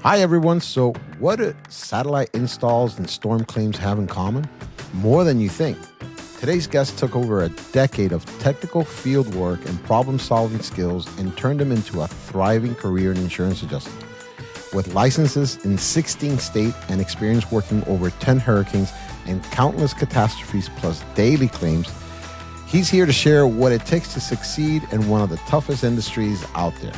Hi, everyone. So, what do satellite installs and storm claims have in common? More than you think. Today's guest took over a decade of technical field work and problem solving skills and turned them into a thriving career in insurance adjusting. With licenses in 16 states and experience working over 10 hurricanes and countless catastrophes plus daily claims, he's here to share what it takes to succeed in one of the toughest industries out there.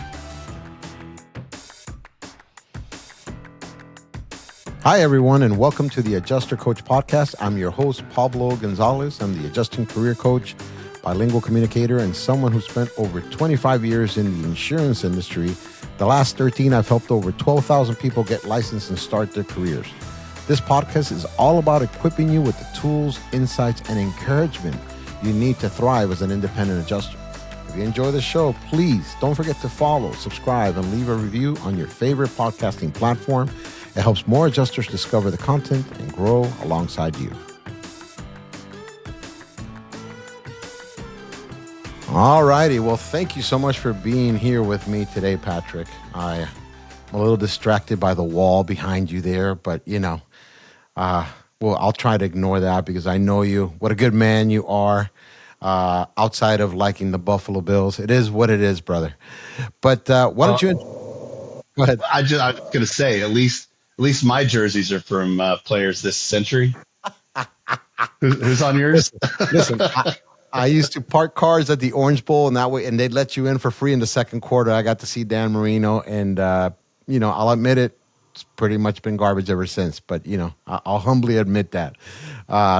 Hi, everyone, and welcome to the Adjuster Coach Podcast. I'm your host, Pablo Gonzalez. I'm the adjusting career coach, bilingual communicator, and someone who spent over 25 years in the insurance industry. The last 13, I've helped over 12,000 people get licensed and start their careers. This podcast is all about equipping you with the tools, insights, and encouragement you need to thrive as an independent adjuster. If you enjoy the show, please don't forget to follow, subscribe, and leave a review on your favorite podcasting platform. It helps more adjusters discover the content and grow alongside you. All righty. Well, thank you so much for being here with me today, Patrick. I'm a little distracted by the wall behind you there, but I'll try to ignore that because I know you. What a good man you are. Outside of liking the Buffalo Bills, it is what it is, brother. But why don't you go ahead? I was going to say, at least my jerseys are from players this century. Who's on yours? Listen, I used to park cars at the Orange Bowl, and that way, and they'd let you in for free in the second quarter. I got to see Dan Marino, and I'll admit it. It's pretty much been garbage ever since, but I'll humbly admit that.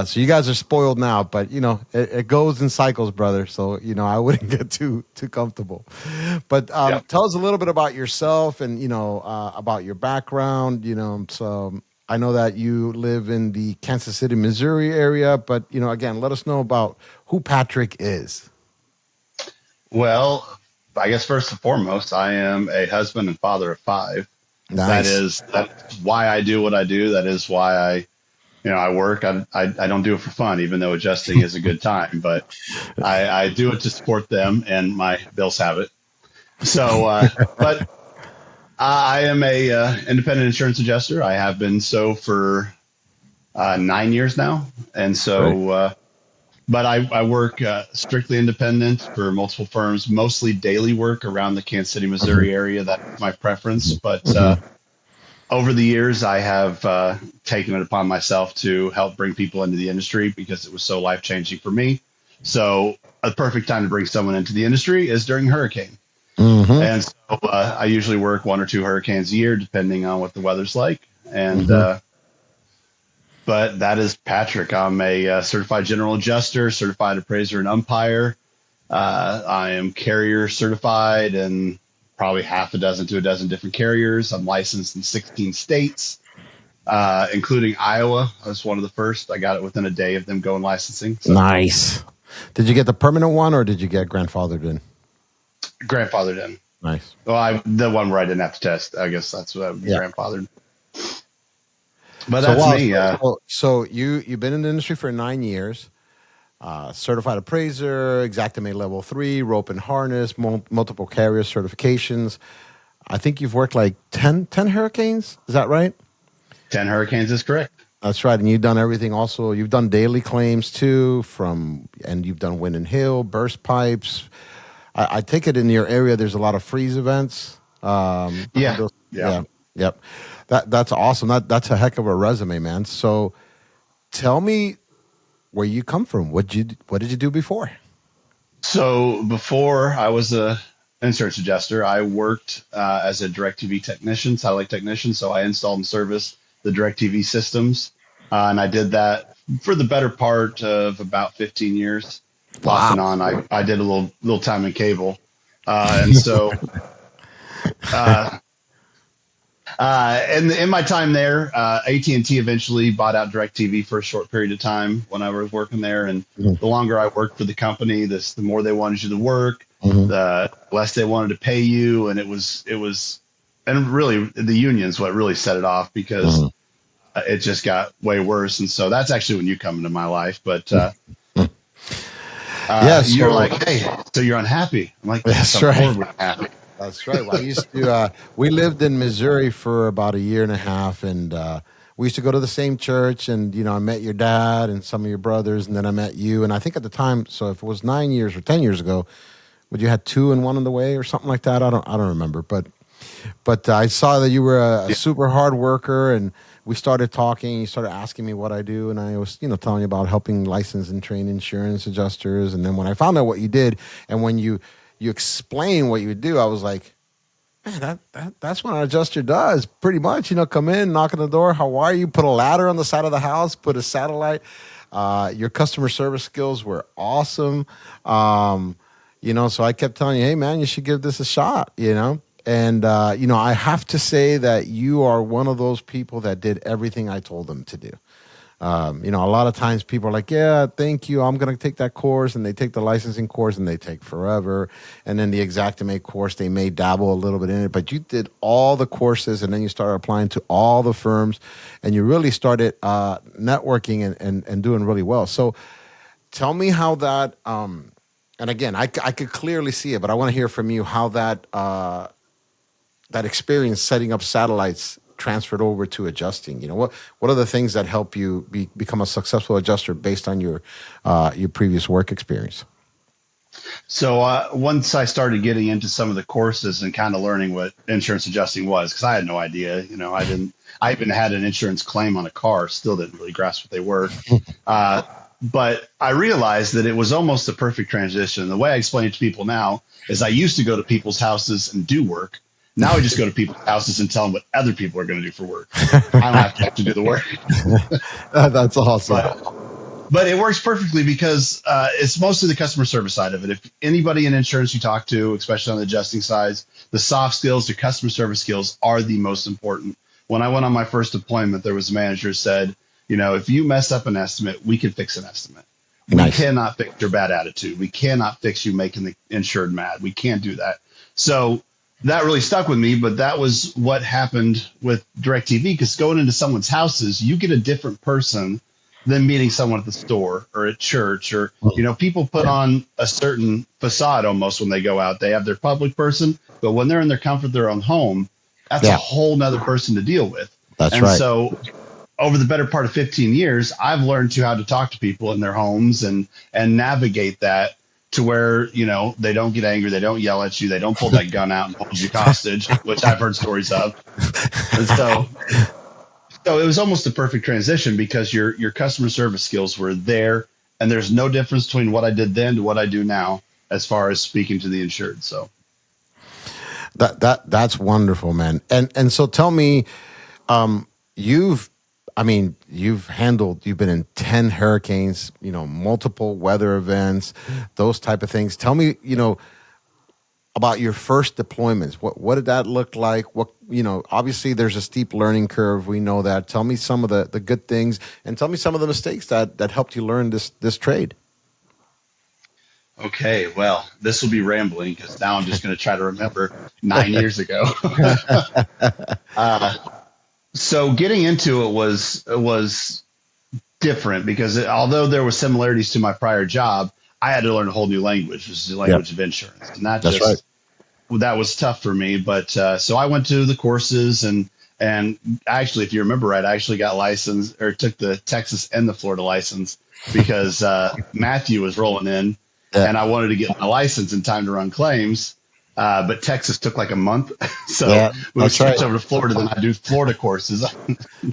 So you guys are spoiled now, but it goes in cycles, brother. So I wouldn't get too comfortable. But Tell us a little bit about yourself and about your background. So I know that you live in the Kansas City, Missouri area, but again, let us know about who Patrick is. Well, I guess first and foremost, I am a husband and father of 5. Nice. That's why I do what I do. That is why I work. I don't do it for fun, even though adjusting is a good time, but I do it to support them, and my bills have it. So, but I am a independent insurance adjuster. I have been so for 9 years now. And so, but I work strictly independent for multiple firms, mostly daily work around the Kansas City, Missouri area. That's my preference. But over the years, I have taken it upon myself to help bring people into the industry because it was so life-changing for me. So a perfect time to bring someone into the industry is during hurricane. Mm-hmm. And so I usually work 1 or 2 hurricanes a year, depending on what the weather's like. And but that is Patrick. I'm a certified general adjuster, certified appraiser and umpire. I am carrier certified in probably half a dozen to a dozen different carriers. I'm licensed in 16 states, including Iowa. I was one of the first. I got it within a day of them going licensing. So. Nice. Did you get the permanent one or did you get grandfathered in? Grandfathered in. Nice. Well, the one where I didn't have to test. I guess that's what I was grandfathered. But that's me. So you've been in the industry for 9 years. Certified appraiser, Xactimate Level 3, rope and harness, multiple carrier certifications. I think you've worked like 10 hurricanes. Is that right? 10 hurricanes is correct. That's right. And you've done everything also. You've done daily claims too, and you've done wind and hail, burst pipes. I take it in your area there's a lot of freeze events. Yep. That's awesome. That's a heck of a resume, man. So tell me where you come from. What did you do before? So before I was a insurance adjuster, I worked as a DirecTV technician, satellite technician. So I installed and serviced the DirecTV systems. And I did that for the better part of about 15 years. Wow. Off and on. I did a little time in cable. And so and in my time there, AT&T eventually bought out DirecTV for a short period of time when I was working there. And the longer I worked for the company, the more they wanted you to work, the less they wanted to pay you. And it was, and really the union's what really set it off because it just got way worse. And so that's actually when you come into my life. But you're like, hey, so you're unhappy. I'm like, that's I'm right. horribly unhappy. That's right. Well, I used to. We lived in Missouri for about a year and a half, and we used to go to the same church. And I met your dad and some of your brothers, and then I met you. And I think at the time, so if it was 9 years or 10 years ago, would you had two and one on the way or something like that? I don't remember, but I saw that you were a Yeah. super hard worker, and we started talking. You started asking me what I do, and I was, telling you about helping license and train insurance adjusters. And then when I found out what you did, and when you explain what you would do, I was like, man, that's what an adjuster does, pretty much. Come in, knock on the door. How are you? Put a ladder on the side of the house. Put a satellite. Your customer service skills were awesome. So I kept telling you, hey man, you should give this a shot. And I have to say that you are one of those people that did everything I told them to do. A lot of times people are like, yeah, thank you, I'm going to take that course, and they take the licensing course and they take forever. And then the Xactimate course, they may dabble a little bit in it, but you did all the courses, and then you started applying to all the firms, and you really started networking and doing really well. So tell me how that, and again, I could clearly see it, but I want to hear from you how that experience setting up satellites transferred over to adjusting. What are the things that help you become a successful adjuster based on your previous work experience? So once I started getting into some of the courses and kind of learning what insurance adjusting was, because I had no idea, I even had an insurance claim on a car, still didn't really grasp what they were. But I realized that it was almost the perfect transition. The way I explain it to people now is I used to go to people's houses and do work. Now I just go to people's houses and tell them what other people are going to do for work. I don't have to do the work. That's awesome. But it works perfectly because it's mostly the customer service side of it. If anybody in insurance you talk to, especially on the adjusting side, the soft skills, the customer service skills are the most important. When I went on my first deployment, there was a manager who said, if you mess up an estimate, we can fix an estimate. Nice. We cannot fix your bad attitude. We cannot fix you making the insured mad. We can't do that. So that really stuck with me, but that was what happened with DirecTV, because going into someone's houses, you get a different person than meeting someone at the store or at church, or, people put on a certain facade almost when they go out. They have their public person, but when they're in their comfort of their own home, that's a whole nother person to deal with. That's right. So over the better part of 15 years, I've learned how to talk to people in their homes and navigate that to where, they don't get angry. They don't yell at you. They don't pull that gun out and hold you hostage, which I've heard stories of. And so it was almost a perfect transition because your customer service skills were there, and there's no difference between what I did then to what I do now as far as speaking to the insured. So that's wonderful, man. And so tell me, you've been in 10 hurricanes, multiple weather events, those type of things. Tell me, about your first deployments. What did that look like? Obviously there's a steep learning curve. We know that. Tell me some of the good things, and tell me some of the mistakes that helped you learn this trade. Okay, well, this will be rambling because now I'm just going to try to remember 9 years ago. So getting into it was different because although there were similarities to my prior job, I had to learn a whole new language, which is the language of insurance. And that was tough for me. But so I went to the courses and actually, if you remember right, I actually got licensed or took the Texas and the Florida license because Matthew was rolling in and I wanted to get my license in time to run claims. But Texas took like a month. So we switched over to Florida, then I do Florida courses.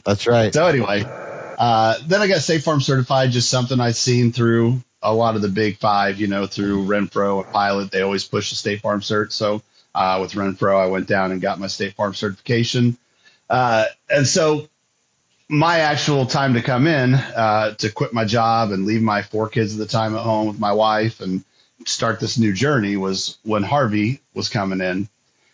That's right. So anyway, then I got State Farm certified, just something I'd seen through a lot of the big five, through Renfro and Pilot. They always push the State Farm cert. So with Renfro, I went down and got my State Farm certification. And so my actual time to come in, to quit my job and leave my 4 kids at the time at home with my wife and start this new journey was when Harvey was coming in.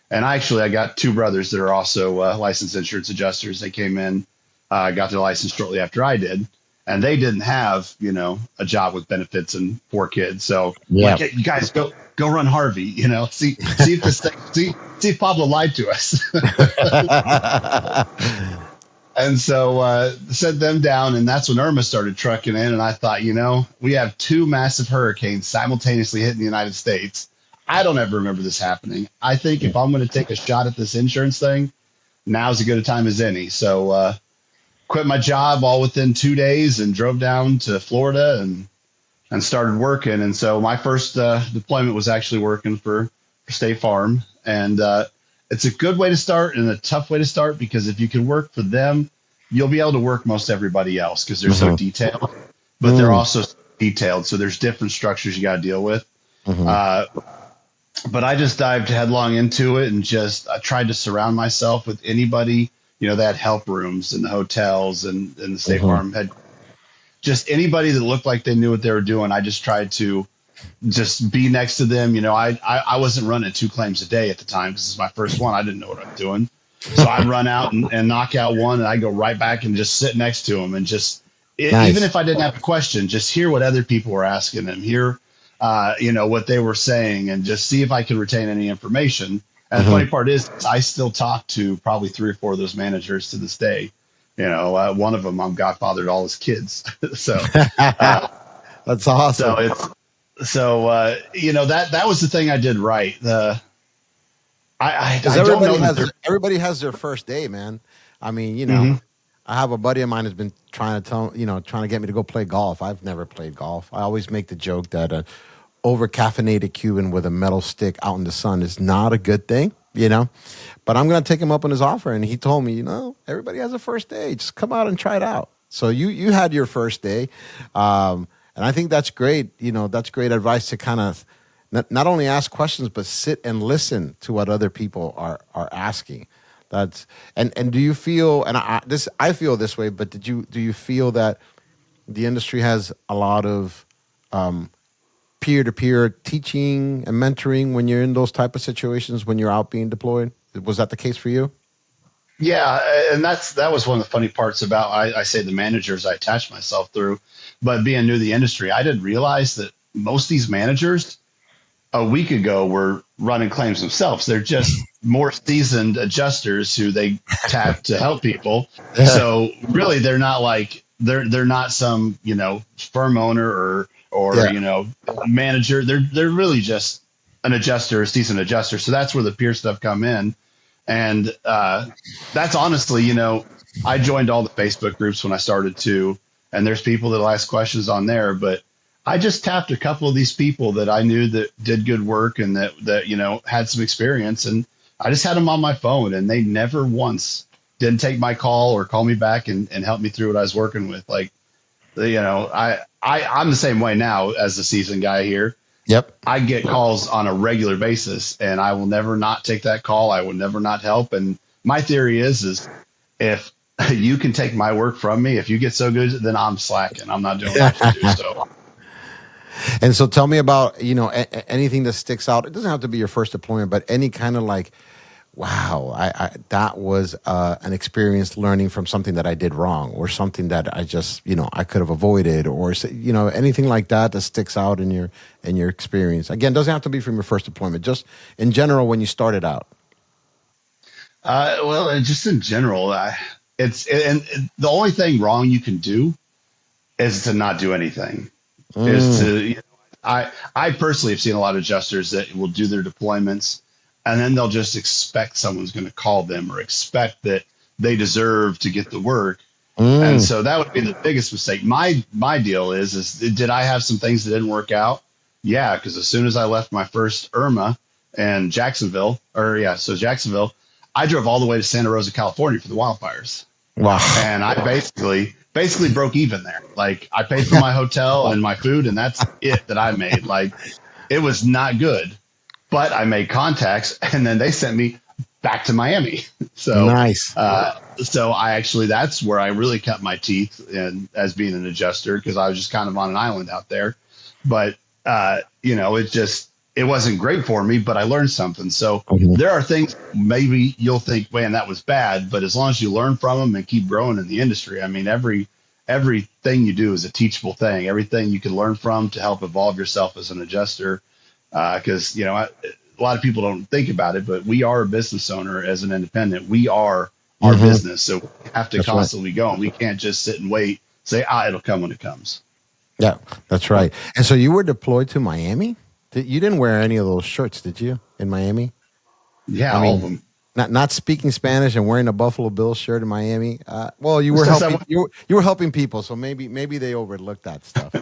And I got 2 brothers that are also licensed insurance adjusters. They came in, got their license shortly after I did. And they didn't have, a job with benefits and 4 kids. So like, hey, you guys go run Harvey, see if this thing, see if Pablo lied to us. And so set them down, and that's when Irma started trucking in. And I thought, we have 2 massive hurricanes simultaneously hitting the United States. I don't ever remember this happening. I think if I'm going to take a shot at this insurance thing, now's as good a time as any. So quit my job all within 2 days and drove down to Florida and started working. And so my first deployment was actually working for State Farm. And it's a good way to start and a tough way to start, because if you can work for them, you'll be able to work most everybody else because they're so detailed, but they're also detailed. So there's different structures you got to deal with. But I just dived headlong into it and just I tried to surround myself with anybody, that had help rooms in the hotels and the State Farm had just anybody that looked like they knew what they were doing. I just tried to just be next to them. I wasn't running 2 claims a day at the time because it's my first one. I didn't know what I was doing. So I'd run out and knock out one, and I'd go right back and just sit next to them and just, even if I didn't have a question, just hear what other people were asking them, hear, what they were saying, and just see if I could retain any information. And the funny part is I still talk to probably 3 or 4 of those managers to this day. One of them, I'm godfather to all his kids. So that's awesome. That was the thing I did right. Everybody has their first day, man. I mean, I have a buddy of mine who's been trying to get me to go play golf. I've never played golf. I always make the joke that a over caffeinated Cuban with a metal stick out in the sun is not a good thing, but I'm going to take him up on his offer. And he told me, everybody has a first day. Just come out and try it out. So you had your first day. And I think that's great. That's great advice to kind of not only ask questions, but sit and listen to what other people are asking. And do you feel, and I feel this way, but do you feel that the industry has a lot of peer-to-peer teaching and mentoring when you're in those type of situations, when you're out being deployed? Was that the case for you? Yeah, and that was one of the funny parts about I say the managers I attached myself through, but being new to the industry, I didn't realize that most of these managers a week ago were running claims themselves. They're just more seasoned adjusters who they tap to help people. Yeah. So really, they're not like they're not some firm owner or manager. They're really just an adjuster, a seasoned adjuster. So that's where the peer stuff come in. And that's honestly, I joined all the Facebook groups when I started too, and there's people that'll ask questions on there, but I just tapped a couple of these people that I knew that did good work and that had some experience, and I just had them on my phone, and they never once didn't take my call or call me back and help me through what I was working with. Like, I'm the same way now as the seasoned guy here. Yep. I get calls on a regular basis, and I will never not take that call. I will never not help. And my theory is if you can take my work from me, if you get so good, then I'm slacking. I'm not doing what I have to do. So. And so tell me about, anything that sticks out. It doesn't have to be your first deployment, but any kind of like, wow, that was an experience learning from something that I did wrong, or something that I just, I could have avoided, or, anything like that sticks out in your experience. Again, doesn't have to be from your first deployment, just in general when you started out. Well, just in general, and the only thing wrong you can do is to not do anything. I personally have seen a lot of adjusters that will do their deployments, and then they'll just expect someone's going to call them or expect that they deserve to get the work. And so that would be the biggest mistake. My deal is did I have some things that didn't work out? Yeah, because as soon as I left my first Irma in Jacksonville, I drove all the way to Santa Rosa, California for the wildfires. Wow. And I basically broke even there. Like, I paid for my hotel and my food, and that's it that I made. Like, it was not good, but I made contacts, and then they sent me back to Miami. So nice. So that's where I really cut my teeth in as being an adjuster, because I was just kind of on an island out there. But it wasn't great for me, but I learned something. So there are things maybe you'll think, man, that was bad, but as long as you learn from them and keep growing in the industry, I mean, everything you do is a teachable thing. Everything you can learn from to help evolve yourself as an adjuster. Because, a lot of people don't think about it, but we are a business owner as an independent. We are our business. So we have to constantly go, and we can't just sit and wait, say, it'll come when it comes. Yeah, that's right. And so you were deployed to Miami? You didn't wear any of those shirts, did you, in Miami? Yeah, I all of mean, them. not speaking Spanish and wearing a Buffalo Bills shirt in Miami. Well, you It's were just I, helping you were helping people, so maybe they overlooked that stuff.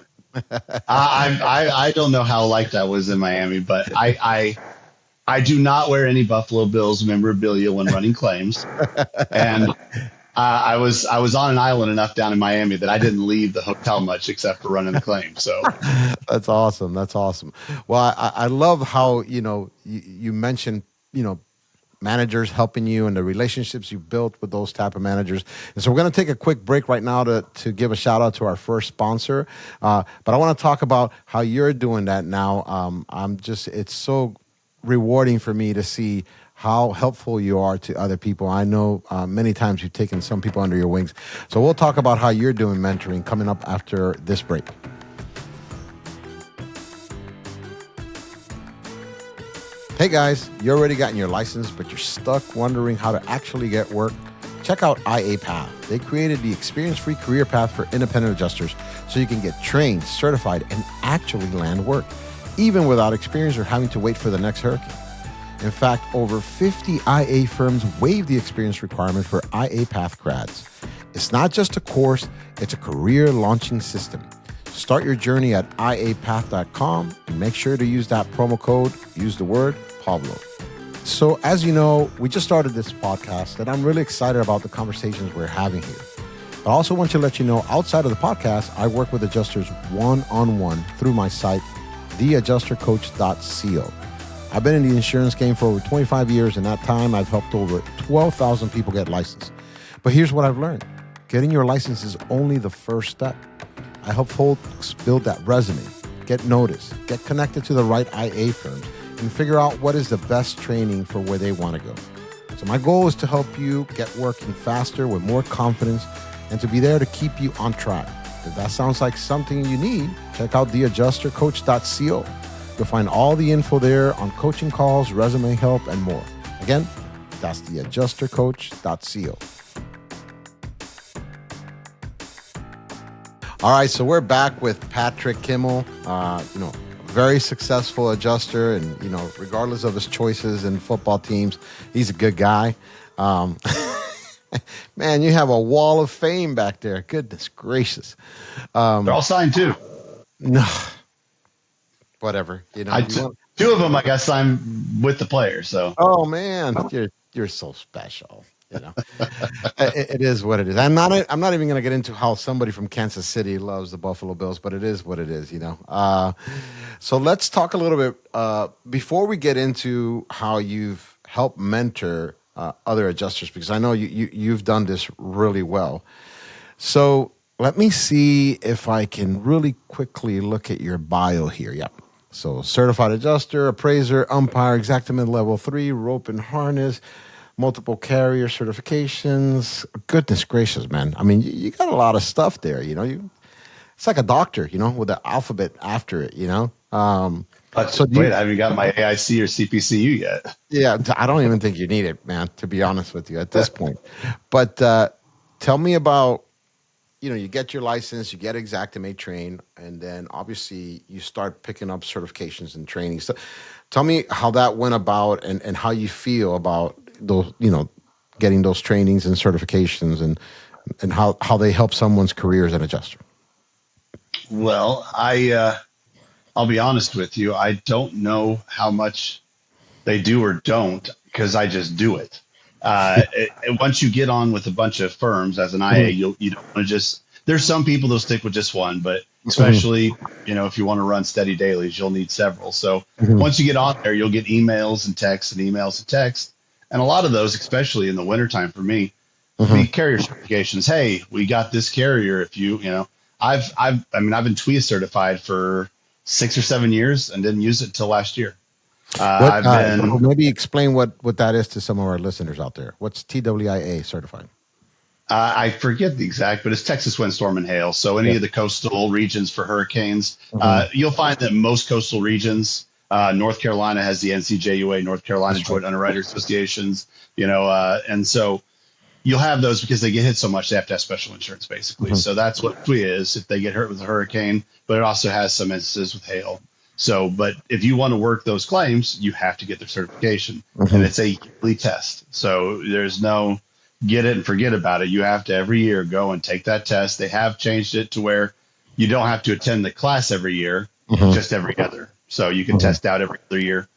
I don't know how like that was in Miami, but I do not wear any Buffalo Bills memorabilia when running claims, and I was on an island enough down in Miami that I didn't leave the hotel much except for running the claim. So That's awesome. That's awesome. Well, I love how you mentioned managers helping you and the relationships you built with those type of managers. And so we're going to take a quick break right now to give a shout out to our first sponsor. But I want to talk about how you're doing that now. It's so rewarding for me to see how helpful you are to other people. I know many times you've taken some people under your wings. So we'll talk about how you're doing mentoring coming up after this break. Hey guys, you already gotten your license, but you're stuck wondering how to actually get work? Check out IA Path. They created the experience-free career path for independent adjusters so you can get trained, certified, and actually land work, even without experience or having to wait for the next hurricane. In fact, over 50 IA firms waive the experience requirement for IA Path grads. It's not just a course, it's a career launching system. Start your journey at iapath.com and make sure to use that promo code, use the word Pablo. So as you know, we just started this podcast and I'm really excited about the conversations we're having here. But I also want to let you know, outside of the podcast, I work with adjusters one-on-one through my site, theadjustercoach.co. I've been in the insurance game for over 25 years. In that time, I've helped over 12,000 people get licensed. But here's what I've learned. Getting your license is only the first step. I help folks build that resume, get noticed, get connected to the right IA firms, and figure out what is the best training for where they want to go. So my goal is to help you get working faster with more confidence and to be there to keep you on track. If that sounds like something you need, check out theadjustercoach.co. You'll find all the info there on coaching calls, resume help, and more. Again, that's theadjustercoach.co. All right, so we're back with Patrick Kimmell, very successful adjuster, and regardless of his choices in football teams, he's a good guy. Man, you have a wall of fame back there. Goodness gracious. they're all signed too. No, whatever. Two of them, I guess, I'm with the players. So. Oh man, you're so special. It is what it is. I'm not even going to get into how somebody from Kansas City loves the Buffalo Bills, but it is what it is. So let's talk a little bit before we get into how you've helped mentor other adjusters, because I know you've done this really well. So let me see if I can really quickly look at your bio here. Yeah. So certified adjuster, appraiser, umpire, Xactimate Level 3, rope and harness, multiple carrier certifications. Goodness gracious, man. I mean, you got a lot of stuff there, it's like a doctor, with the alphabet after it, Wait, I haven't got my AIC or CPCU yet. Yeah, I don't even think you need it, man, to be honest with you at this point. But tell me about, you get your license, you get Xactimate trained, and then obviously you start picking up certifications and training. So tell me how that went about and how you feel about those, getting those trainings and certifications and how they help someone's career as an adjuster. Well, I'll be honest with you. I don't know how much they do or don't because I just do it. Once you get on with a bunch of firms as an IA, you don't want to just. There's some people that'll stick with just one, but especially if you want to run steady dailies, you'll need several. So once you get on there, you'll get emails and texts and emails and texts, and a lot of those, especially in the wintertime for me, be carrier certifications. Hey, we got this carrier. If I've been TWIA certified for 6 or 7 years and didn't use it until last year. Maybe explain what that is to some of our listeners out there. What's TWIA certified? I forget the exact, but it's Texas windstorm and hail. So any of the coastal regions for hurricanes, you'll find that most coastal regions, North Carolina has the NCJUA, North Carolina Joint Underwriter Associations, and so you'll have those because they get hit so much they have to have special insurance, basically. So that's what TWIA is if they get hurt with a hurricane, but it also has some instances with hail. So, but if you want to work those claims, you have to get the certification, and Mm-hmm. it's a yearly test. So there's no get it and forget about it. You have to every year go and take that test. They have changed it to where you don't have to attend the class every year, Mm-hmm. just every other. So you can Mm-hmm. test out every other year.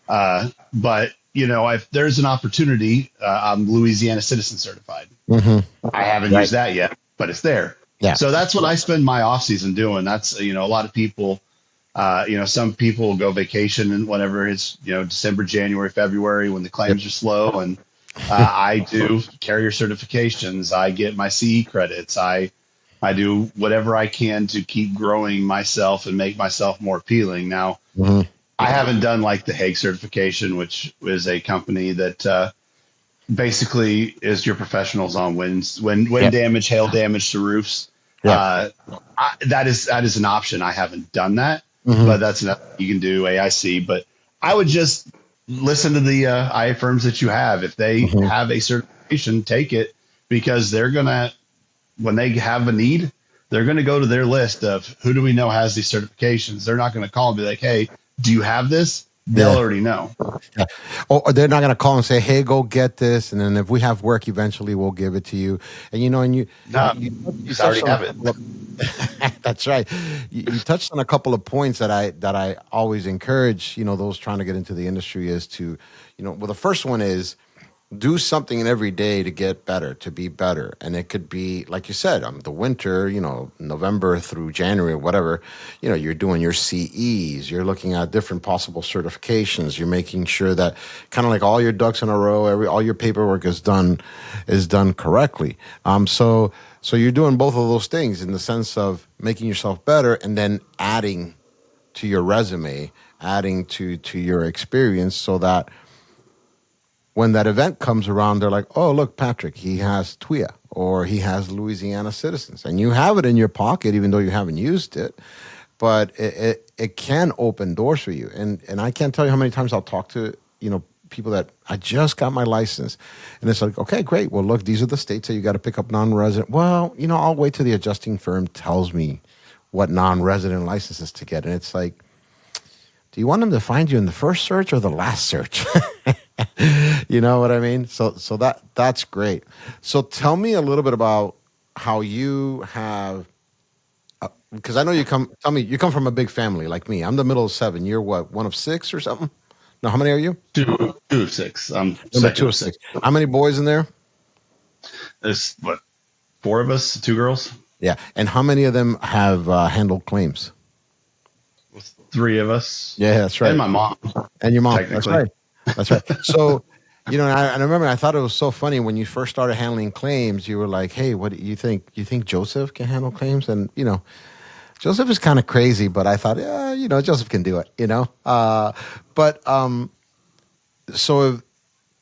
But if there's an opportunity, I'm Louisiana citizen certified. Mm-hmm. I haven't Right. used that yet, but it's there. Yeah. So that's what I spend my off season doing. That's, a lot of people, some people go vacation and whenever it's, December, January, February, when the Yep. claims are slow. And I do carrier certifications. I get my CE credits. I do whatever I can to keep growing myself and make myself more appealing. Now, Mm-hmm. I haven't done like the Hague certification, which is a company that basically is your professionals on wind Yep. damage, hail damage to roofs. Yep. That is an option. I haven't done that, Mm-hmm. but that's enough. You can do AIC, but I would just listen to the IA firms that you have. If they Mm-hmm. have a certification, take it, because they're gonna, when they have a need, they're gonna go to their list of who do we know has these certifications. They're not gonna call and be like, hey, do you have this? They'll Yeah. already know. Yeah. Or they're not going to call and say, "Hey, go get this," and then if we have work, eventually we'll give it to you. And No, you because I already touched on a have it. couple of that's right. You touched on a couple of points that I always encourage those trying to get into the industry is to well, the first one is do something in every day to get better, to be better. And it could be, like you said, the winter, November through January, whatever, you're doing your CEs, you're looking at different possible certifications, you're making sure that kind of like all your ducks in a row, all your paperwork is done correctly. So you're doing both of those things in the sense of making yourself better and then adding to your resume, adding to your experience so that when that event comes around, they're like, "Oh, look, Patrick, he has TWIA or he has Louisiana citizens," and you have it in your pocket, even though you haven't used it. But it can open doors for you, and I can't tell you how many times I'll talk to people that I just got my license, and it's like, okay, great. Well, look, these are the states that you got to pick up non-resident. Well, I'll wait till the adjusting firm tells me what non-resident licenses to get, and it's like, do you want them to find you in the first search or the last search? You know what I mean? So that's great. So tell me a little bit about how you have, because I know you come. Tell me, you come from a big family like me. I'm the middle of seven. You're what, one of six or something? No, how many are you? Two of six. I'm Number second two of of six. six. How many boys in there? There's what, four of us, two girls, Yeah, and how many of them have handled claims? three of us, Yeah, that's and right. my mom, And your mom. That's technically. right. That's right. So, and I remember I thought it was so funny when you first started handling claims. You were like, "Hey, what do you think? You think Joseph can handle claims?" And Joseph is kind of crazy, but I thought, yeah, Joseph can do it. But so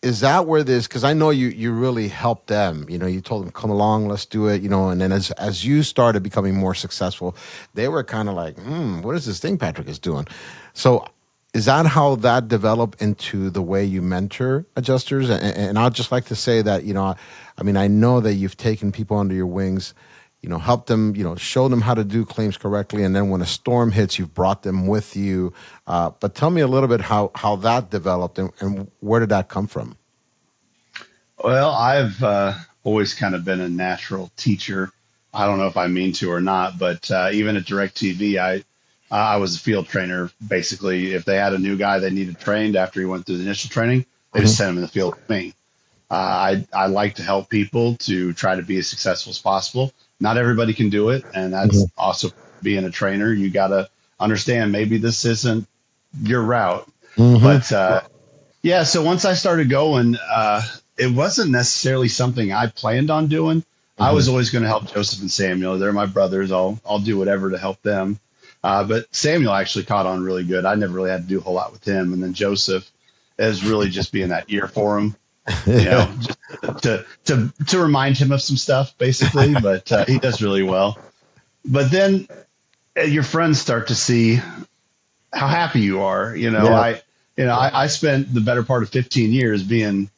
is that where this? Because I know you really helped them. You told them, "Come along, let's do it." And then as you started becoming more successful, they were kind of like, what is this thing Patrick is doing? So is that how that developed into the way you mentor adjusters? And I'd just like to say that I mean, I know that you've taken people under your wings. Help them, show them how to do claims correctly. And then when a storm hits, you've brought them with you. But tell me a little bit how that developed and where did that come from? Well, I've always kind of been a natural teacher. I don't know if I mean to or not, but even at DirecTV, I was a field trainer. Basically, if they had a new guy they needed trained after he went through the initial training, they Hmm. just sent him in the field with me. I like to help people to try to be as successful as possible. Not everybody can do it, and Hmm. that's also being a trainer. You got to understand maybe this isn't your route, Hmm. but yeah. So once I started going, it wasn't necessarily something I planned on doing. I Hmm. was always going to help Joseph and Samuel. They're my brothers. I'll do whatever to help them. But Samuel actually caught on really good. I never really had to do a whole lot with him, and then Joseph is really just being that ear for him, just to remind him of some stuff, basically. But he does really well. But then your friends start to see how happy you are. Yeah. I spent the better part of 15 years being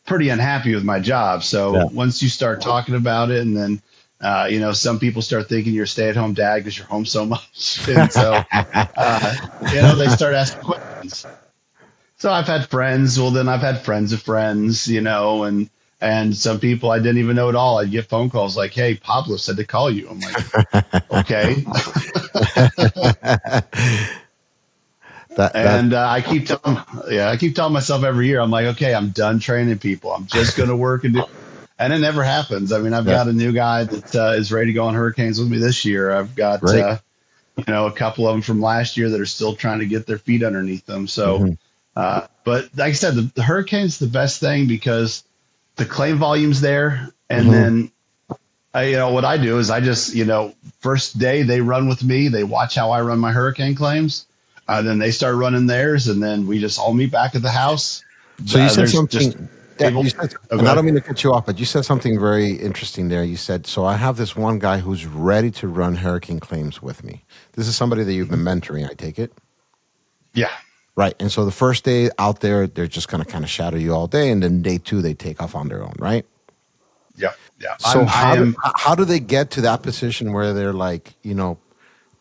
pretty unhappy with my job. So Yeah. once you start talking about it, and then Some people start thinking you're a stay-at-home dad because you're home so much, and so they start asking questions. So I've had friends. Well, then I've had friends of friends, and some people I didn't even know at all. I'd get phone calls like, "Hey, Pablo said to call you." I'm like, "Okay." that And I keep telling myself every year, I'm like, "Okay, I'm done training people. I'm just going to work and do." And it never happens. I mean, I've yeah, got a new guy that is ready to go on hurricanes with me this year. I've got great. a couple of them from last year that are still trying to get their feet underneath them. So, Hmm. but like I said, the hurricane's the best thing because the claim volume's there, and Hmm. then what I do is I just first day they run with me, they watch how I run my hurricane claims, then they start running theirs, and then we just all meet back at the house. So you said There's just something that table. you said, Oh, go and I don't ahead. mean to cut you off, but you said something very interesting there. You said, "So I have this one guy who's ready to run hurricane claims with me." This is somebody that you've been mentoring, I take it, Yeah. right? And so the first day out there, they're just gonna kind of shadow you all day, and then day two, they take off on their own, right? Yeah. Yeah. So I am. how do they get to that position where they're like,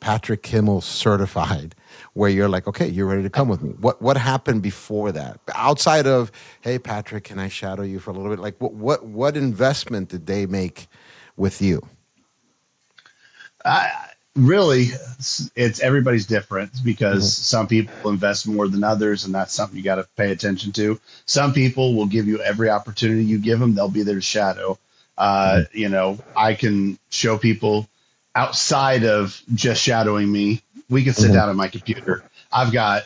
Patrick Kimmell certified, where you're like, okay, you're ready to come with me? What happened before that? Outside of, hey Patrick, can I shadow you for a little bit? Like what investment did they make with you? I really, it's everybody's different because Hmm. some people invest more than others, and that's something you got to pay attention to. Some people will give you every opportunity you give them; they'll be there to shadow. Hmm. I can show people outside of just shadowing me. We can sit Hmm. down at my computer. I've got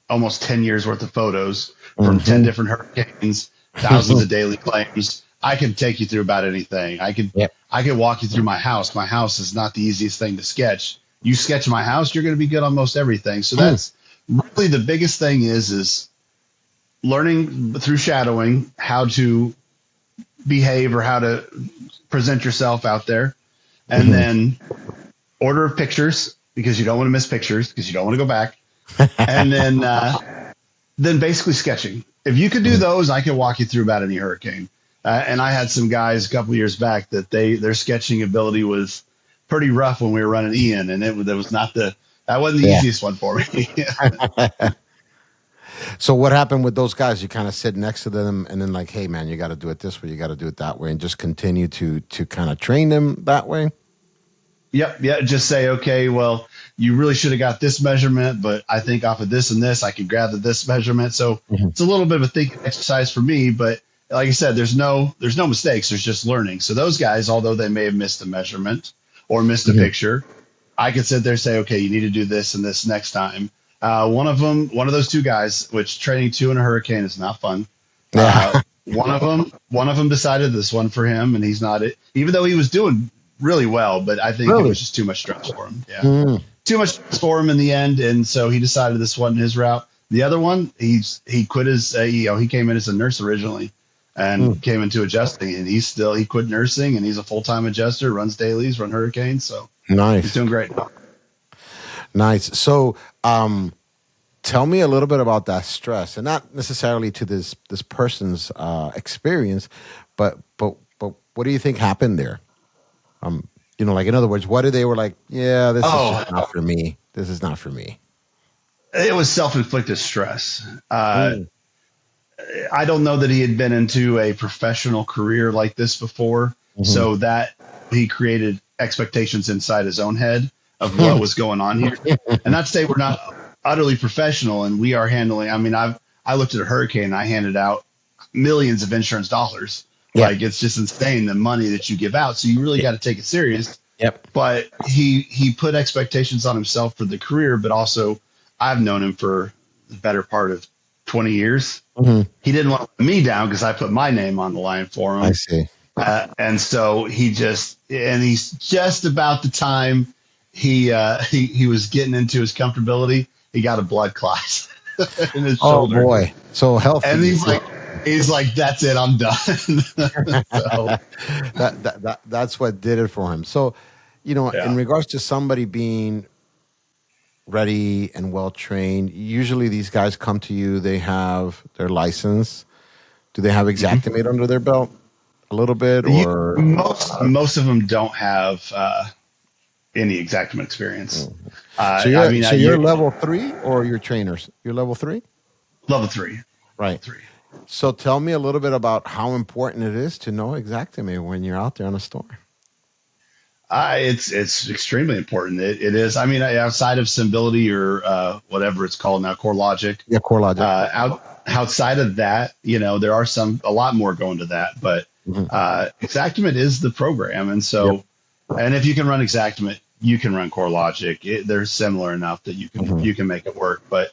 almost 10 years worth of photos from 10 Hmm. different hurricanes, thousands of daily claims. I could take you through about anything. Yep. I could walk you through my house. My house is not the easiest thing to sketch. You sketch my house, you're going to be good on most everything. So Mm. that's really the biggest thing is learning through shadowing how to behave or how to present yourself out there. And Mhm. then order of pictures because you don't want to miss pictures because you don't want to go back. And then basically sketching. If you could do Mhm. those, I could walk you through about any hurricane. And I had some guys a couple of years back that their sketching ability was pretty rough when we were running Ian, and that was not that wasn't the Yeah. easiest one for me. So what happened with those guys? You kind of sit next to them, and then like, hey man, you got to do it this way, you got to do it that way, and just continue to kind of train them that way. Yep, yeah. Just say, okay, well, you really should have got this measurement, but I think off of this and this, I could gather this measurement. So Mhm. it's a little bit of a thinking exercise for me, but like I said, there's no mistakes. There's just learning. So those guys, although they may have missed a measurement or missed a Mhm. picture, I could sit there and say, okay, you need to do this and this next time. One of those two guys, which training two in a hurricane is not fun. Yeah. Uh, one of them decided this one for him, and he's not it. Even though he was doing really well, but I think it Really? was just too much stress for him. Yeah, Mm. too much stress for him in the end, and so he decided this wasn't his route. The other one, he quit his. He came in as a nurse originally, and Mm. came into adjusting, and he quit nursing, and he's a full time adjuster, runs dailies, run hurricanes, so he's Nice. doing great. Nice. So, tell me a little bit about that stress, and not necessarily to this person's experience, but what do you think happened there? Like in other words, what did they were like? Yeah, this is just Oh, not for me. This is not for me. it was self inflicted stress. Mm. I don't know that he had been into a professional career like this before, Hmm. so that he created expectations inside his own head of what was going on here. And not to say we're not utterly professional, and we are handling. I mean, I looked at a hurricane and I handed out millions of insurance dollars. Yep. Like it's just insane the money that you give out. So you really Yep. got to take it serious. Yep. But he put expectations on himself for the career, but also I've known him for the better part of 20 years. Hmm. He didn't want to let me down because I put my name on the line for I him. see. And so he's just about the time he was getting into his comfortability, he got a blood clot in his Oh shoulder. boy. So And healthy. he's like, that's it, I'm done. So That's what did it for him. So, in yeah. regards to somebody being ready and well trained, usually these guys come to you, they have their license. Do they have Mhm. Xactimate under their belt? a little bit, or most of them don't have any Xactimate experience. so you're level 3 or you're trainers? You're level 3, level 3, right? level 3. So tell me a little bit about how important it is to know Xactimate when you're out there in a store. It's extremely important. It is. I mean, outside of Symbility or whatever it's called now, CoreLogic. Yeah, CoreLogic. Outside of that, there are a lot more going to that, but Xactimate is the program, and so, and if you can run Xactimate, you can run CoreLogic. They're similar enough that you can make it work. But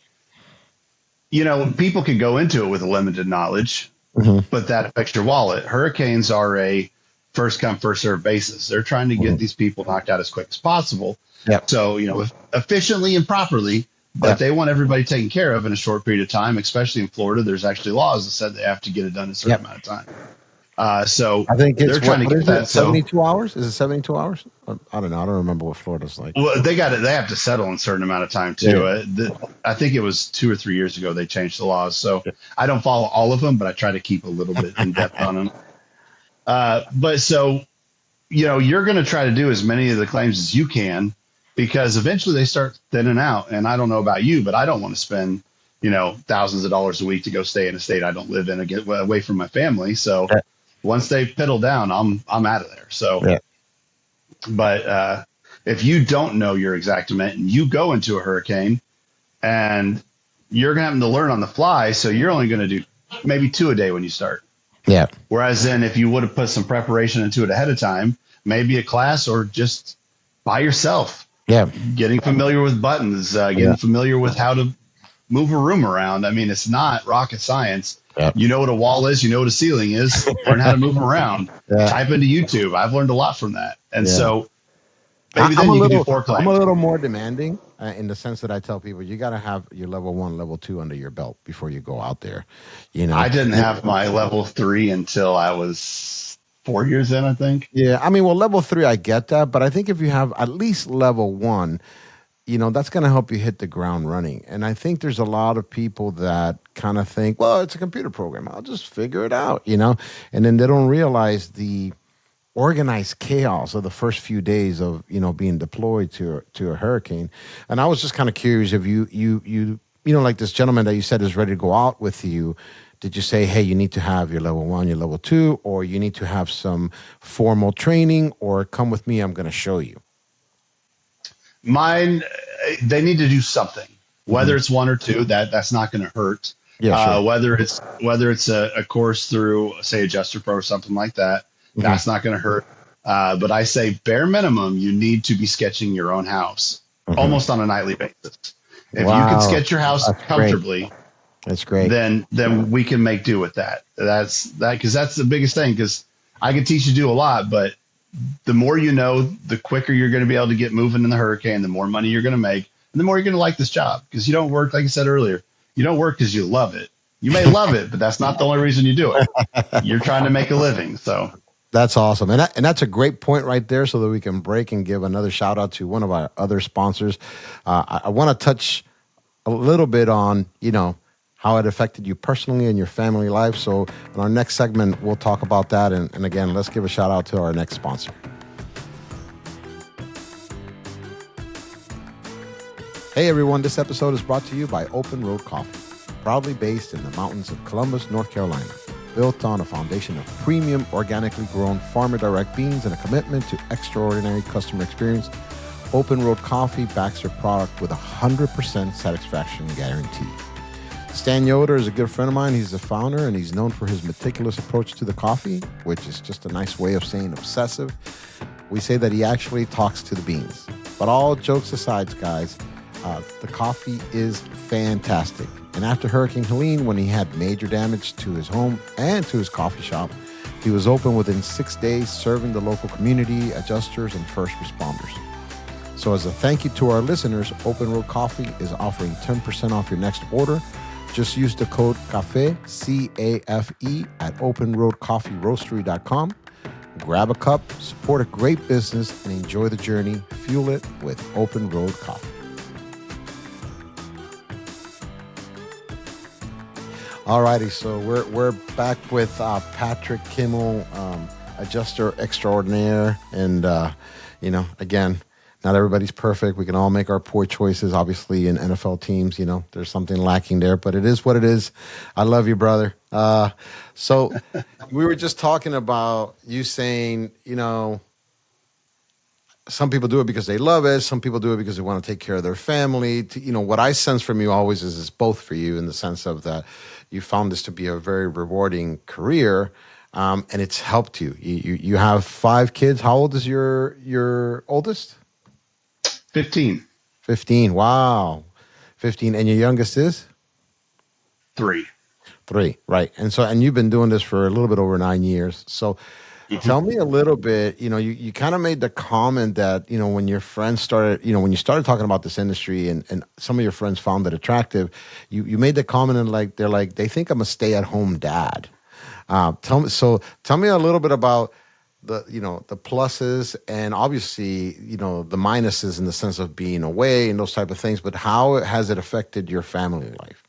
people can go into it with a limited knowledge, but that affects your wallet. Hurricanes are a first come, first served basis. They're trying to get these people knocked out as quick as possible. Yep. So, efficiently and properly, but they want everybody taken care of in a short period of time, especially in Florida. There's actually laws that said they have to get it done in a certain amount of time. So I think they're trying to get that. 72 hours? Is it 72 hours? I don't know. I don't remember what Florida's like. Well, they have to settle in a certain amount of time too. Yeah. I think it was 2 or 3 years ago they changed the laws. So I don't follow all of them, but I try to keep a little bit in depth on them. But so, you're going to try to do as many of the claims as you can, because eventually they start thinning out. And I don't know about you, but I don't want to spend, thousands of dollars a week to go stay in a state I don't live in and get away from my family. So once they piddle down, I'm out of there. So, but if you don't know your Xactimate and you go into a hurricane and you're going to have to learn on the fly, so you're only going to do maybe 2 a day when you start. Yeah. Whereas then if you would have put some preparation into it ahead of time, maybe a class or just by yourself. Yeah. Getting familiar with buttons, getting familiar with how to move a room around. I mean, it's not rocket science. Yep. You know what a wall is. You know what a ceiling is. Learn how to move around. Type into YouTube. I've learned a lot from that. And so maybe then you can do 4 claims. I'm a little more demanding in the sense that I tell people you got to have your level 1, level 2 under your belt before you go out there. I didn't have my level 3 until I was 4 years in, I think. Yeah. I mean, well, level 3, I get that. But I think if you have at least level 1, that's going to help you hit the ground running. And I think there's a lot of people that kind of think, well, it's a computer program. I'll just figure it out, and then they don't realize the organized chaos of the first few days of, being deployed to a hurricane. And I was just kind of curious if you like this gentleman that you said is ready to go out with you. Did you say, hey, you need to have your level 1, your level 2, or you need to have some formal training, or come with me, I'm going to show you? Mine, they need to do something, whether it's 1 or 2, that's not going to hurt. Yeah, sure. Whether it's a course through, say, Adjuster Pro or something like that, that's not going to hurt. But I say bare minimum, you need to be sketching your own house almost on a nightly basis. If you can sketch your house comfortably, that's great. Then we can make do with that. Because that's the biggest thing. Because I can teach you to do a lot, but the more you know, the quicker you're going to be able to get moving in the hurricane, the more money you're going to make, and the more you're going to like this job. Because you don't work, like I said earlier, you don't work because you love it. You may love it, but that's not the only reason you do it. You're trying to make a living. So that's awesome. And that's a great point right there, so that we can break and give another shout out to one of our other sponsors. I want to touch a little bit on, how it affected you personally and your family life. So in our next segment, we'll talk about that. And again, let's give a shout out to our next sponsor. Hey everyone, this episode is brought to you by Open Road Coffee, proudly based in the mountains of Columbus, North Carolina. Built on a foundation of premium, organically grown, farmer-direct beans and a commitment to extraordinary customer experience, Open Road Coffee backs their product with a 100% satisfaction guarantee. Stan Yoder is a good friend of mine. He's the founder, and he's known for his meticulous approach to the coffee, which is just a nice way of saying obsessive. We say that he actually talks to the beans. But all jokes aside, guys, the coffee is fantastic. And after Hurricane Helene, when he had major damage to his home and to his coffee shop, he was open within 6 days, serving the local community, adjusters, and first responders. So as a thank you to our listeners, Open Road Coffee is offering 10% off your next order. Just use the code CAFE, C-A-F-E, at openroadcoffeeroastery.com. Grab a cup, support a great business, and enjoy the journey. Fuel it with Open Road Coffee. All righty, so we're back with Patrick Kimmell, adjuster extraordinaire, and again, not everybody's perfect. We can all make our poor choices. Obviously, in NFL teams, there's something lacking there, but it is what it is. I love you, brother. So we were just talking about you saying, some people do it because they love it. Some people do it because they want to take care of their family. What I sense from you always is it's both for you in the sense of that you found this to be a very rewarding career, and it's helped you. You have 5 kids. How old is your oldest? 15. 15. Wow. 15. And your youngest is? 3. 3, right. And you've been doing this for a little bit over 9 years. So tell me a little bit, you kind of made the comment that, when your friends started, when you started talking about this industry and some of your friends found it attractive, you made the comment and they think I'm a stay-at-home dad. Tell me a little bit about the pluses and obviously, the minuses in the sense of being away and those type of things, but how has it affected your family life?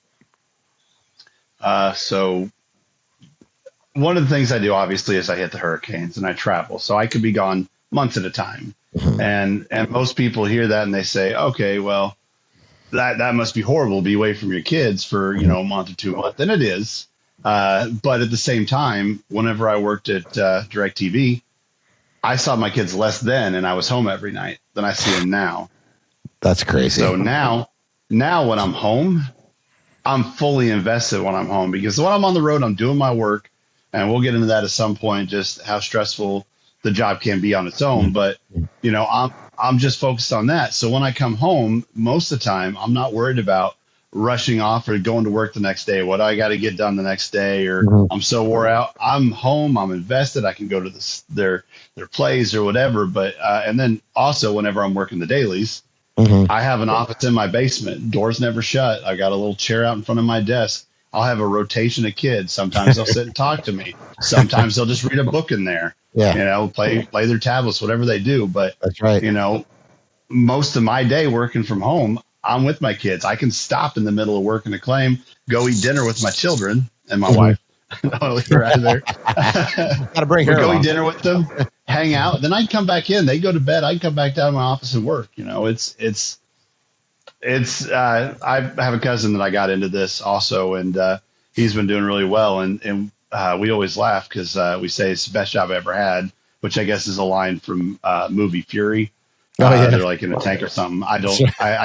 So one of the things I do obviously is I hit the hurricanes and I travel, so I could be gone months at a time. And most people hear that and they say, okay, well, that must be horrible to be away from your kids for, a month or 2 months. And it is. But at the same time, whenever I worked at DirecTV, I saw my kids less then, and I was home every night than I see them now. That's crazy. So now when I'm home, I'm fully invested when I'm home, because when I'm on the road, I'm doing my work, and we'll get into that at some point, just how stressful the job can be on its own. But, I'm just focused on that. So when I come home, most of the time, I'm not worried about rushing off or going to work the next day. What I got to get done the next day, or I'm so wore out. I'm home. I'm invested. I can go to their plays or whatever. But and then also whenever I'm working the dailies, I have an office in my basement. Doors never shut. I got a little chair out in front of my desk. I'll have a rotation of kids. Sometimes they'll sit and talk to me. Sometimes they'll just read a book in there. Yeah. Play their tablets, whatever they do. But that's right. Most of my day working from home, I'm with my kids. I can stop in the middle of working a claim, go eat dinner with my children and my wife. I'll leave her out of there. Gotta bring her. Go eat dinner with them, hang out. Then I'd come back in. They go to bed. I'd come back down to my office and work. I have a cousin that I got into this also, and he's been doing really well. And we always laugh because we say it's the best job I ever had, which I guess is a line from movie Fury. They're like in a tank or something. I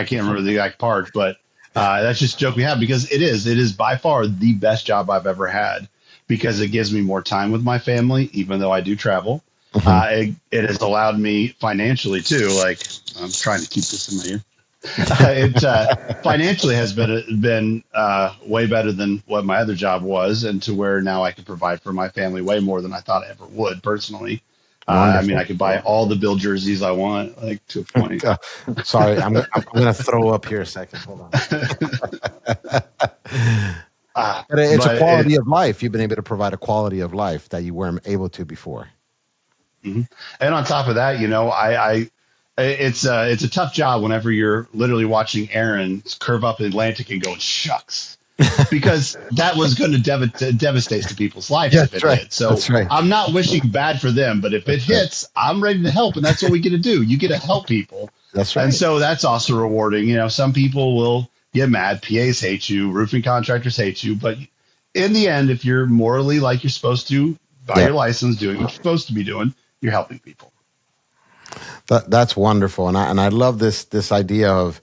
can't remember the exact part, but that's just a joke we have, because it is by far the best job I've ever had, because it gives me more time with my family, even though I do travel. It has allowed me financially too. Like, I'm trying to keep this in my ear. It financially has been way better than what my other job was, and to where now I can provide for my family way more than I thought I ever would personally. I could buy all the Bill jerseys I want, like, to a point. Sorry, I'm going to throw up here a second. Hold on. But it's a quality of life. You've been able to provide a quality of life that you weren't able to before. Mm-hmm. And on top of that, it's a tough job whenever you're literally watching Aaron curve up the Atlantic and going, shucks. Because that was going to devastate the people's lives if it did. So I'm not wishing bad for them, but if it hits, I'm ready to help. And that's what we get to do. You get to help people. That's right. And so that's also rewarding. Some people will get mad. PAs hate you. Roofing contractors hate you. But in the end, if you're morally like you're supposed to, by your license, doing what you're supposed to be doing, you're helping people. That's wonderful. And I love this idea of,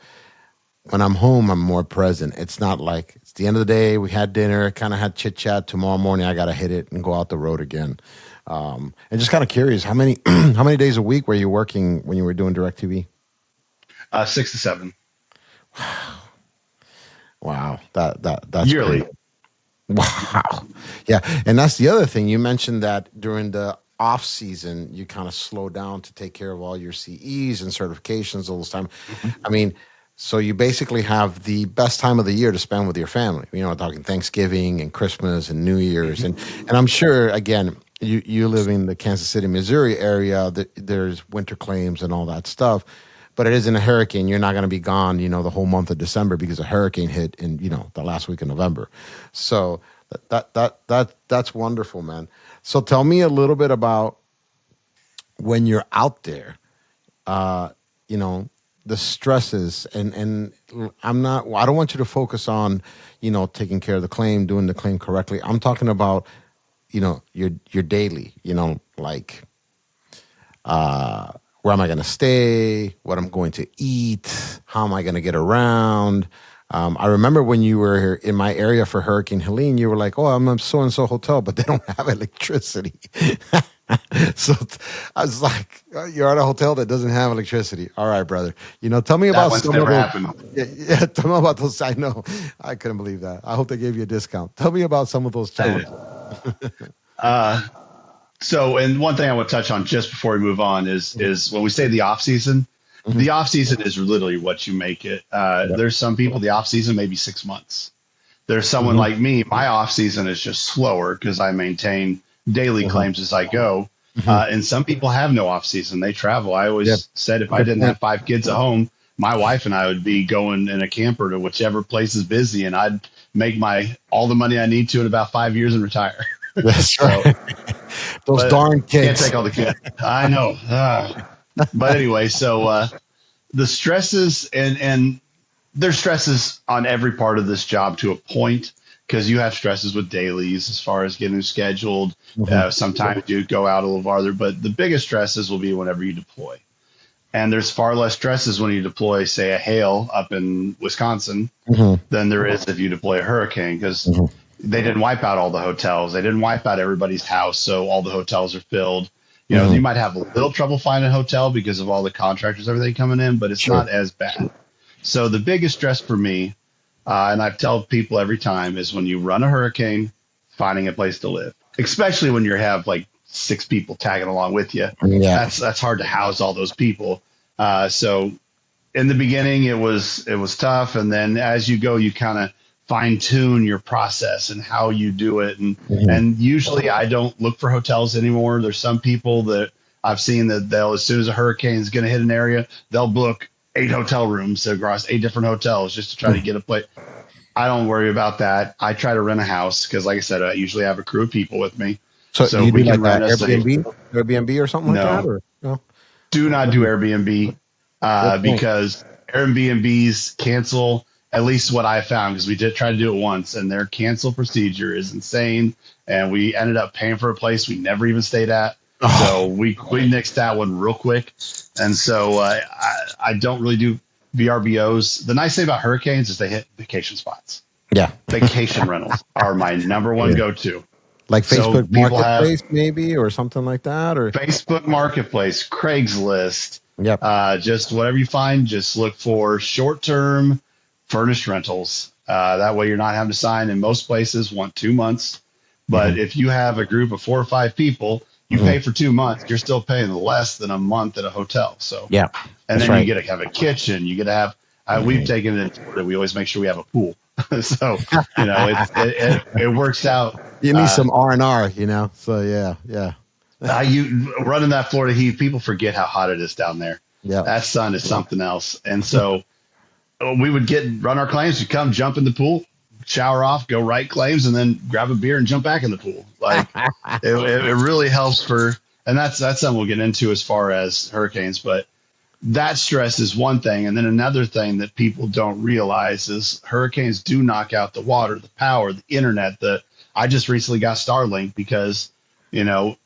when I'm home, I'm more present. It's not like it's the end of the day. We had dinner, kind of had chit chat. Tomorrow morning, I got to hit it and go out the road again. And just kind of curious, how many days a week were you working when you were doing DirecTV? 6 to 7. Wow, that's yearly. Great. Wow, yeah, and that's the other thing. You mentioned that during the off season, you kind of slow down to take care of all your CEs and certifications all this time. I mean. So you basically have the best time of the year to spend with your family. Talking Thanksgiving and Christmas and New Year's. And I'm sure, again, you live in the Kansas City, Missouri area, there's winter claims and all that stuff. But it isn't a hurricane. You're not going to be gone, the whole month of December because a hurricane hit in, the last week of November. So That's wonderful, man. So tell me a little bit about when you're out there, uh, you know, the stresses and I don't want you to focus on, taking care of the claim, doing the claim correctly. I'm talking about, your daily, like where am I going to stay, what I'm going to eat, how am I going to get around. I remember when you were in my area for Hurricane Helene, you were like, "Oh, I'm a so and so hotel, but they don't have electricity." So I was like, "You're at a hotel that doesn't have electricity." All right, brother. Tell me That about one's some of never those. happened. Yeah, yeah, tell me about those. I know. I couldn't believe that. I hope they gave you a discount. Tell me about some of those challenges. Uh, So, and one thing I would touch on just before we move on is when we say Hmm. the off season is literally what you make it. Yep. There's some people the off season maybe 6 months. There's someone Hmm. like me, my off season is just slower because I maintain daily Hmm. claims as I go. Hmm. And some people have no off season; they travel. I Yep. always said if I Good didn't point. have 5 kids at home, my wife and I would be going in a camper to whichever place is busy, and I'd make my all the money I need to in about 5 years and retire. That's So, right. Those but darn can't kids. take all the kids. I know. But anyway, so the stresses and there's stresses on every part of this job to a point because you have stresses with dailies as far as getting scheduled. Hmm. Sometimes you go out a little farther, but the biggest stresses will be whenever you deploy. And there's far less stresses when you deploy, say, a hail up in Wisconsin Hmm. than there is if you deploy a hurricane because Hmm. they didn't wipe out all the hotels. They didn't wipe out everybody's house, so all the hotels are filled. Hmm. You might have a little trouble finding a hotel because of all the contractors, everything coming in, but it's Sure. not as bad. So the biggest stress for me, and I tell people every time, is when you run a hurricane, finding a place to live, especially when you have like 6 people tagging along with you. Yeah. That's hard to house all those people. So in the beginning it was tough, and then as you go you kind of fine tune your process and how you do it, Hmm. and usually I don't look for hotels anymore. There's some people that I've seen that they'll, as soon as a hurricane is going to hit an area, they'll book 8 hotel rooms across 8 different hotels just to try to get a place. I don't worry about that. I try to rent a house because, like I said, I usually have a crew of people with me, So do so you do we can like a rent us a Airbnb or something like that, no. or no? Do not What do do you? Airbnb Good point. because Airbnbs cancel. At least what I found, because we did try to do it once, and their cancel procedure is insane. And we ended up paying for a place we never even stayed at. So Oh, we nixed that one real quick. And so I don't really do VRBOs. The nice thing about hurricanes is they hit vacation spots. yeah, Vacation rentals are my number one yeah. go to. Like So Facebook people have Marketplace, maybe, or something like that, or Facebook Marketplace, Craigslist, yep. just whatever you find, just look for short term furnished rentals. That way you're not having to sign. And most places want 2 months. Hmm. But if you have a group of 4 or 5 people, you Hmm. pay for 2 months, you're still paying less than a month at a hotel. So, Yeah, and that's then you right. get to have a kitchen, you get to have, we've Hmm. taken it that we always make sure we have a pool. So, it works out. You need Uh, some R&R, So yeah, yeah, you running that Florida heat, people forget how hot it is down there. yeah. That sun is something else. And so we would run our claims, we come jump in the pool, shower off, go write claims, and then grab a beer and jump back in the pool. Like it really helps and that's something we'll get into as far as hurricanes, but that stress is one thing. And then another thing that people don't realize is hurricanes do knock out the water, the power, the internet. I just recently got Starlink because, you know,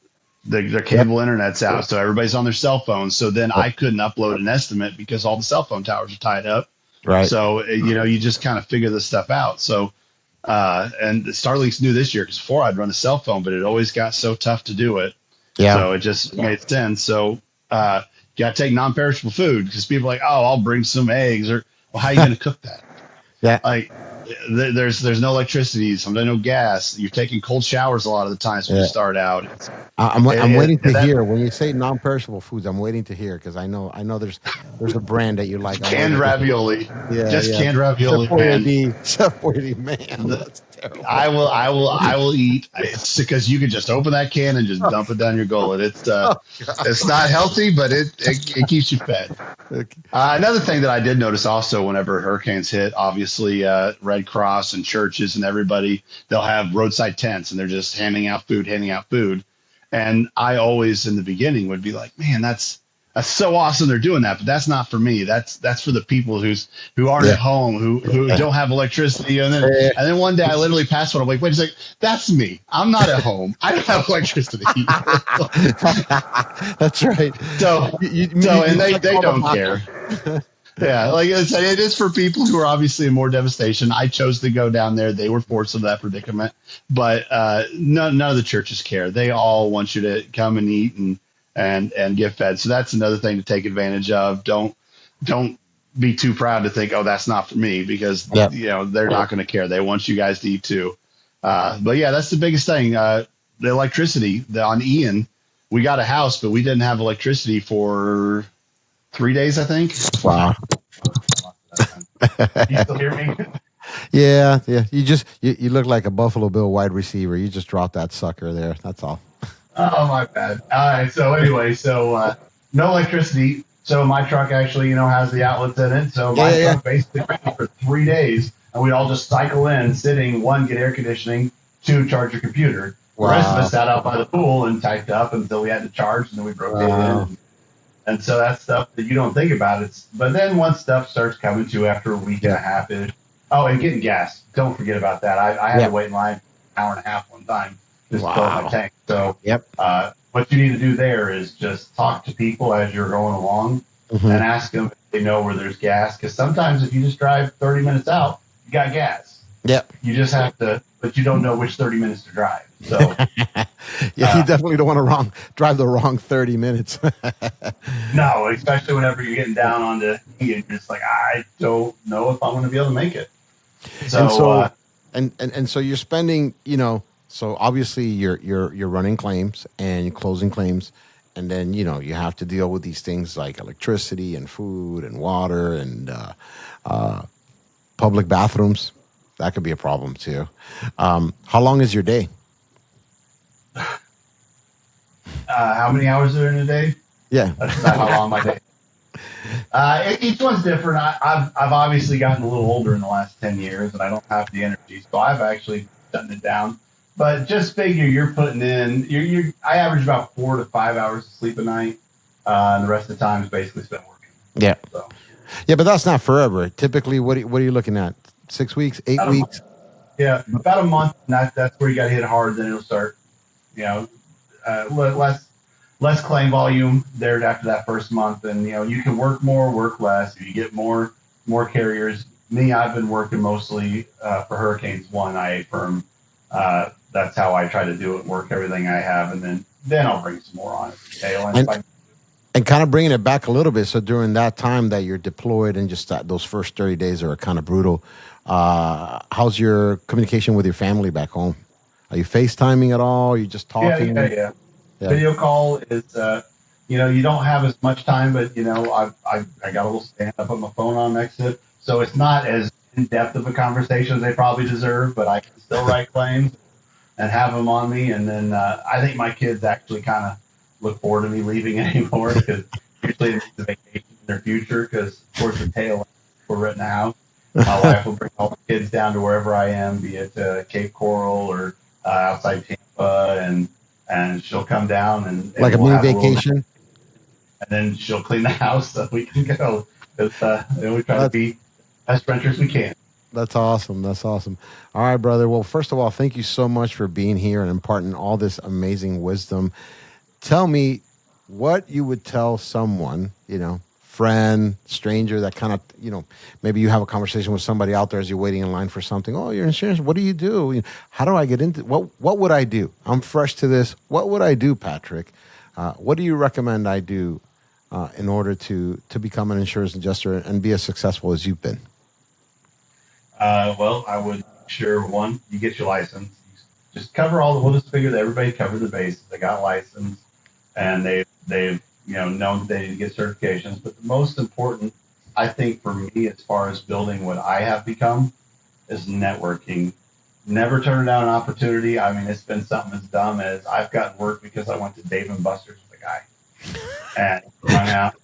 their Yep, cable internet's out, so everybody's on their cell phones. So then yep. I couldn't upload an estimate because all the cell phone towers are tied up. Right. So you just kind of figure this stuff out. So and Starlink's new this year because before I'd run a cell phone, but it always got so tough to do it. Yeah. So it just made sense. So you got to take non-perishable food because people are like, oh, I'll bring some eggs, or well, how are you going to cook that? Yeah. Like there's no electricity, sometimes no gas. You're taking cold showers a lot of the times when you Yeah. start out. I'm waiting to That hear when you say non-perishable foods. I'm waiting to hear because I know there's a brand that you like. I'm canned waiting to hear. ravioli, Yeah, just yeah. canned Chef ravioli, man. Boyardee, Chef Boyardee, man. The, That's I will eat. It's because you can just open that can and just dump it down your gullet. Oh, It's not healthy, but it keeps you fed. God. Another thing that I did notice also whenever hurricanes hit, obviously Red Cross and churches and everybody, they'll have roadside tents and they're just handing out food, handing out food. And I always in the beginning would be like, man, that's so awesome they're doing that, but that's not for me. That's for the people who aren't at home, who don't have electricity. And then one day I literally passed one. I'm like, wait a second, that's me. I'm not at home. I don't have electricity. That's right. And they don't care. Yeah, like I said, it is for people who are obviously in more devastation. I chose to go down there. They were forced into that predicament, but none of the churches care. They all want you to come and eat and get fed. So that's another thing to take advantage of. Don't be too proud to think, oh, that's not for me, because they're not going to care. They want you guys to eat too. But yeah, that's the biggest thing. The electricity on Ian, we got a house, but we didn't have electricity for 3 days, I think. Wow. You still hear me? Yeah. You look like a Buffalo Bill wide receiver. You just dropped that sucker there. That's all. Oh, my bad. All right. So anyway, no electricity. So my truck actually, has the outlets in it. So my truck basically ran for 3 days, and we'd all just cycle in, sitting, 1, get air conditioning, 2, charge your computer. Wow. The rest of us sat out by the pool and typed up until we had to charge, and then we rotated in. And so that's stuff that you don't think about. But then once stuff starts coming to you after a week and a half, and getting gas. Don't forget about that. I had to wait in line an hour and a half one time just to fill up my tank. So what you need to do there is just talk to people as you're going along and ask them if they know where there's gas. Because sometimes if you just drive 30 minutes out, you got gas. Yep. You just have to, but you don't know which 30 minutes to drive. So you definitely don't want to drive the wrong 30 minutes. No, especially whenever you're getting down onto E and you're just like, I don't know if I'm going to be able to make it. So so you're spending, so obviously you're running claims and you're closing claims, and then you have to deal with these things like electricity and food and water and public bathrooms. That could be a problem too. How long is your day? How many hours are in a day? Yeah, that's not how long my day. Each one's different. I've obviously gotten a little older in the last 10 years, and I don't have the energy, so I've actually done it down. But just figure you're putting in. I average about 4 to 5 hours of sleep a night, and the rest of the time is basically spent working. Yeah. So. Yeah, but that's not forever. Typically, what are you looking at? 6 weeks, 8 weeks? Yeah, about a month. And that's where you got to hit hard. Then it'll start. Less claim volume there after that first month, and you can work more, work less. If you get more carriers. Me, I've been working mostly for Hurricanes 1 IA firm. That's how I try to do it. Work everything I have, and then I'll bring some more on it. And kind of bringing it back a little bit. So during that time that you're deployed and just those first 30 days are kind of brutal, how's your communication with your family back home? Are you FaceTiming at all? Are you just talking? Yeah. Video call is, you don't have as much time, but, I got a little stand. I put my phone on next to it. So it's not as in-depth of a conversation as they probably deserve, but I can still write claims and have them on me. And then I think my kids actually kind of look forward to me leaving anymore, because usually it's a vacation in their future, because towards the tail end, we're renting a house. My wife will bring all the kids down to wherever I am, be it Cape Coral or outside Tampa, and she'll come down and like a mini vacation. And then she'll clean the house so we can go. We try to be best renters we can. That's awesome. All right, brother. Well, first of all, thank you so much for being here and imparting all this amazing wisdom. Tell me what you would tell someone, friend, stranger, that kind of, maybe you have a conversation with somebody out there as you're waiting in line for something. Oh, your insurance, what do you do? How do I get into what would I do? I'm fresh to this. What would I do, Patrick? What do you recommend I do in order to become an insurance adjuster and be as successful as you've been? Well, I would one, you get your license. Just cover we'll just figure that everybody covered the bases. They got licensed, and they've known that they need to get certifications. But the most important, I think, for me, as far as building what I have become, is networking. never turned down an opportunity. I mean, it's been something as dumb as I've gotten work because I went to Dave and Buster's with a guy, and hung out.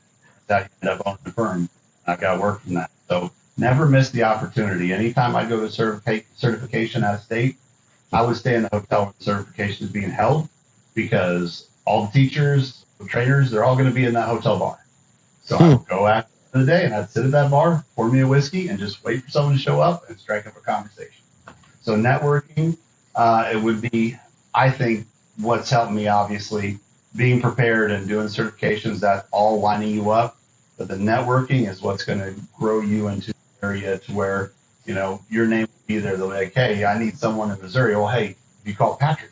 That ended up owning the firm. I got work from that. So never missed the opportunity. Anytime I go to certification out of state, I would stay in the hotel where the certification is being held, because all the teachers, the trainers, they're all going to be in that hotel bar. So I would go after the day and I'd sit at that bar, pour me a whiskey, and just wait for someone to show up and strike up a conversation. So networking, it would be, I think, what's helped me, obviously, being prepared and doing certifications, that's all lining you up. But the networking is what's going to grow you into an area to where, your name will be there. They'll be like, hey, I need someone in Missouri. Well, hey, you call Patrick.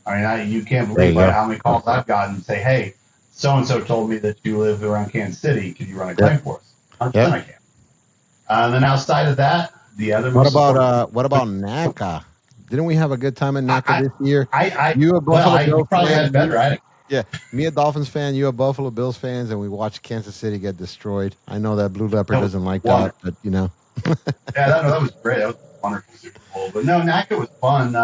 I mean, you can't believe how many calls I've gotten and say, hey, so-and-so told me that you live around Kansas City. Could you run a claim for us? 100% I can. And then outside of that, the other. What about NACA? Didn't we have a good time in NACA this year? You a Buffalo Bills probably had better, right? Yeah, me a Dolphins fan, you a Buffalo Bills fans, and we watched Kansas City get destroyed. I know that Blue Leopard doesn't like that, but Yeah, that was great. That was a wonderful Super Bowl. But no, NACA was fun.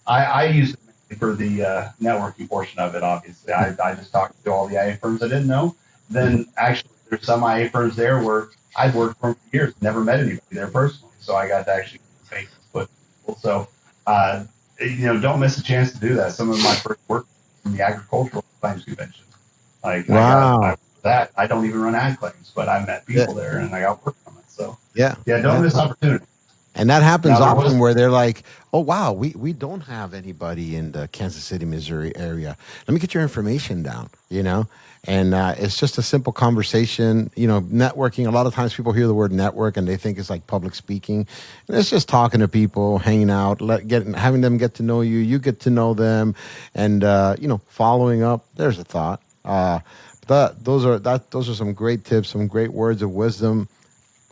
I used it for the networking portion of it, obviously. I just talked to all the IA firms I didn't know. Then actually there's some IA firms there where I'd worked for years, never met anybody there personally. So I got to actually face foot people. So, don't miss a chance to do that. Some of my first work from the agricultural claims convention. Wow. I don't even run ag claims, but I met people there and I got work from it. So don't miss opportunity. And that happens often where they're like, oh, wow, we don't have anybody in the Kansas City, Missouri area. Let me get your information down, And it's just a simple conversation, networking. A lot of times people hear the word network and they think it's like public speaking. And it's just talking to people, hanging out, having them get to know you. You get to know them. And, following up, there's a thought. Those are some great tips, some great words of wisdom.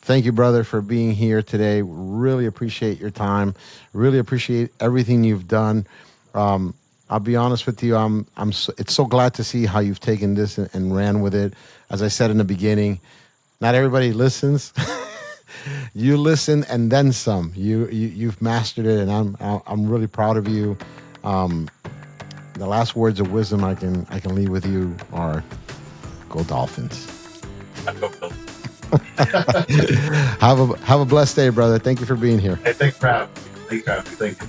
Thank you, brother, for being here today. Really appreciate your time. Really appreciate everything you've done. I'll be honest with you. It's so glad to see how you've taken this and ran with it. As I said in the beginning, not everybody listens. You listen and then some. You've mastered it, and I'm really proud of you. The last words of wisdom I can leave with you are, go Dolphins. Go Bills. Have a blessed day, brother. Thank you for being here. Hey, thanks for having me. Thank you.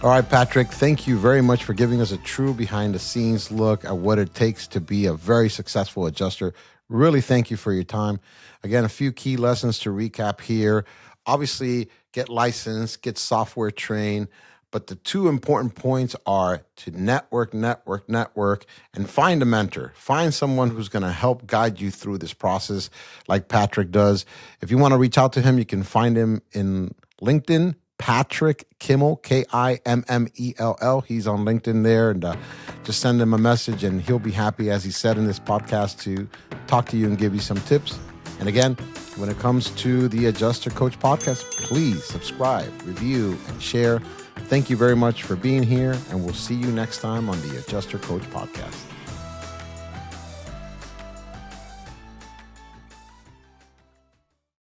All right, Patrick, thank you very much for giving us a true behind-the-scenes look at what it takes to be a very successful adjuster. Really thank you for your time. Again, a few key lessons to recap here. Obviously, get licensed, get software trained, but the two important points are to network, and find a mentor. Find someone who's going to help guide you through this process like Patrick does. If you want to reach out to him, you can find him in LinkedIn, Patrick Kimmell, Kimmell. He's on LinkedIn there, and just send him a message, and he'll be happy, as he said in this podcast, to talk to you and give you some tips. And again, when it comes to the Adjuster Coach podcast, please subscribe, review, and share. Thank you very much for being here, and we'll see you next time on the Adjuster Coach podcast.